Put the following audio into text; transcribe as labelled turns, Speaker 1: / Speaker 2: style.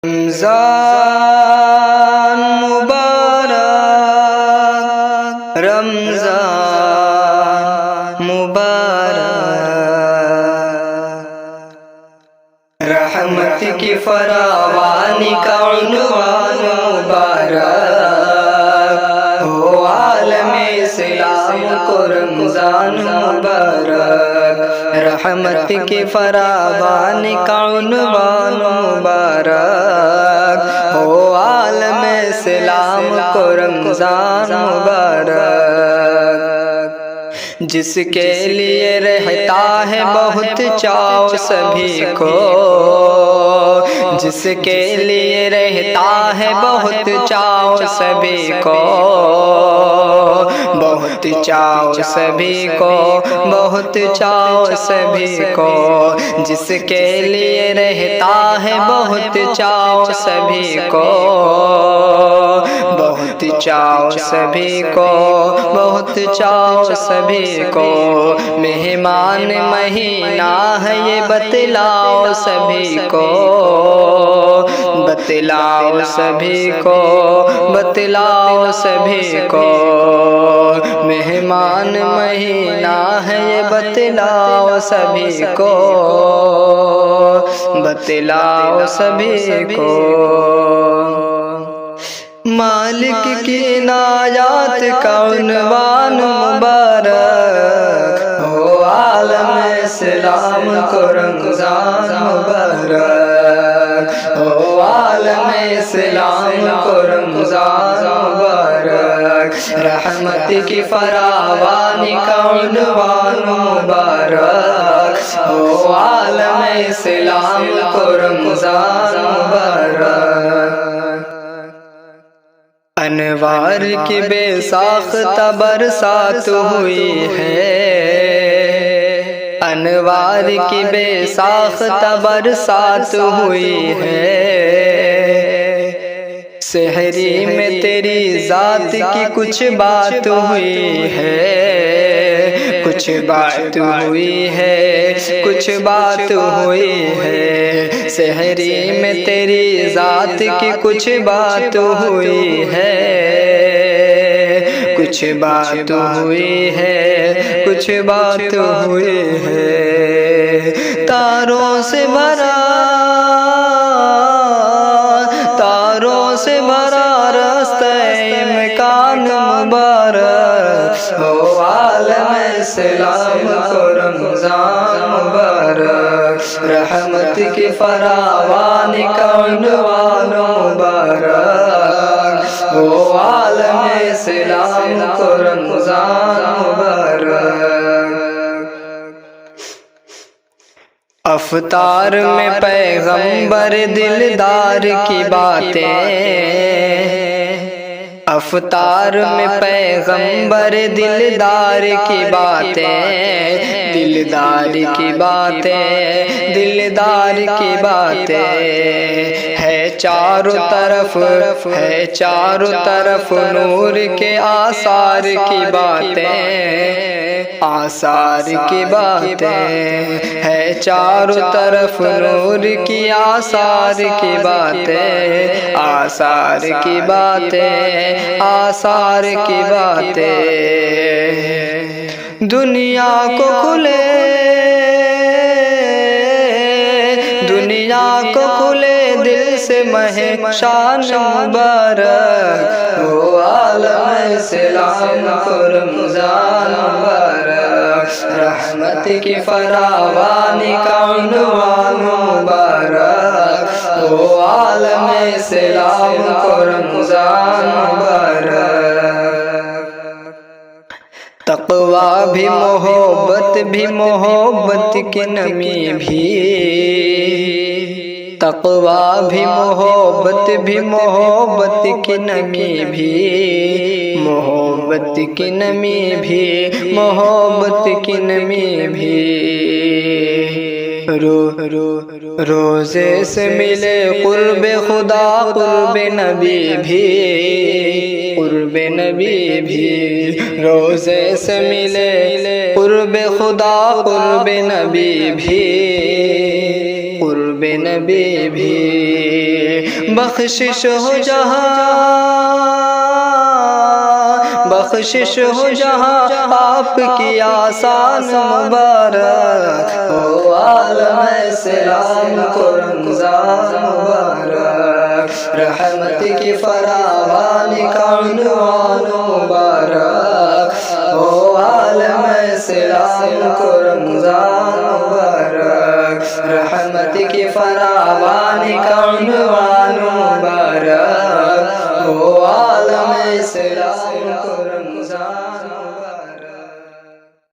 Speaker 1: رمضان مبارک، رمضان مبارک، رحمت کی فراوانی کا عنوان مبارک، ہو عالم اسلام کو رمضان مبارک، رحمت کی فراوانی کا عنوان مبارک، ہو عالم اسلام کو رمضان مبارک، جس کے لیے رہتا ہے بہت چاؤ سبھی کو، جس کے لیے رہتا ہے بہت چاؤ سبھی کو، بہت چاؤ سبھی کو، بہت چاؤ سبھی کو، جس کے لیے رہتا ہے بہت چاؤ سبھی کو، بہت چاؤ سبھی کو، بہت چاؤ سبھی کو، مہمان مہینہ ہے یہ بتلاؤ سبھی کو، بتلاؤ سبھی کو، بتلاؤ سبھی کو، مہمان مہینہ ہے یہ بتلاؤ سبھی کو، بتلاؤ سبھی کو، مالک کی عنایات کا عنوان مبارک، ہو عالم اسلام کو رمضان مبارک، ہو عالم اسلام کو رمضان مبارک، رحمت کی فراوانی کا عنوان مبارک، ہو عالم اسلام کو رمضان مبارک، انوار کی بے ساختہ برسات ہوئی ہے، انوار کی بے ساختہ برسات ہوئی ہے، سحری میں تیری ذات کی کچھ بات ہوئی ہے، کچھ بات ہوئی ہے، کچھ بات ہوئی ہے، سحری میں تیری ذات کی کچھ بات ہوئی ہے، کچھ بات ہوئی ہے، کچھ بات ہوئی ہے، تاروں سے بھرا، تاروں سے بھرا راستہ مکان مبارک، ہو عالم اسلام کو رمضان مبارک، رحمت کی فراوانی کا عنوان مبارک، ہو عالم اسلام کو رمضان مبارک، افطار میں پیغمبر دلدار کی باتیں، افطار میں پیغمبر دلدار کی باتیں، دلدار کی باتیں، دلدار کی باتیں، ہے چاروں طرف، ہے چاروں طرف نور کے آثار کی باتیں، آثار کی باتیں، ہے چاروں طرف نور کی آثار کی باتیں، آثار کی باتیں، آثار کی باتیں، دنیا کو کھلے، دنیا کو کھلے دل سے مہے شان مبارک، ہو عالم اسلام کو رمضان مبارک، رحمت کی فراوانی کا عنوان مبارک، ہو عالم اسلام کو رمضان مبارک، تقویٰ بھی محبت بھی محبت کی نمی بھی، تقویٰ بھی محبت بھی محبت کی نمی بھی، محبت کی نمی بھی، محبت کی نمی بھی، روزے سے ملے قرب خدا قرب نبی بھی، قرب نبی بھی، روزے سے ملے قرب خدا قرب نبی بھی، قرب نبی بھی، بخشش ہو جہاں بخشش ہو جہاں آپ کی آسان مبارک ہو عالم اسلام کو رمضان مبارک رحمت کی فراوان کا عنوان مبارک ہو عالم اسلام کو رمضان مبارک رحمت کی فراوان کا عنوان مبارک ہو عالم اسلام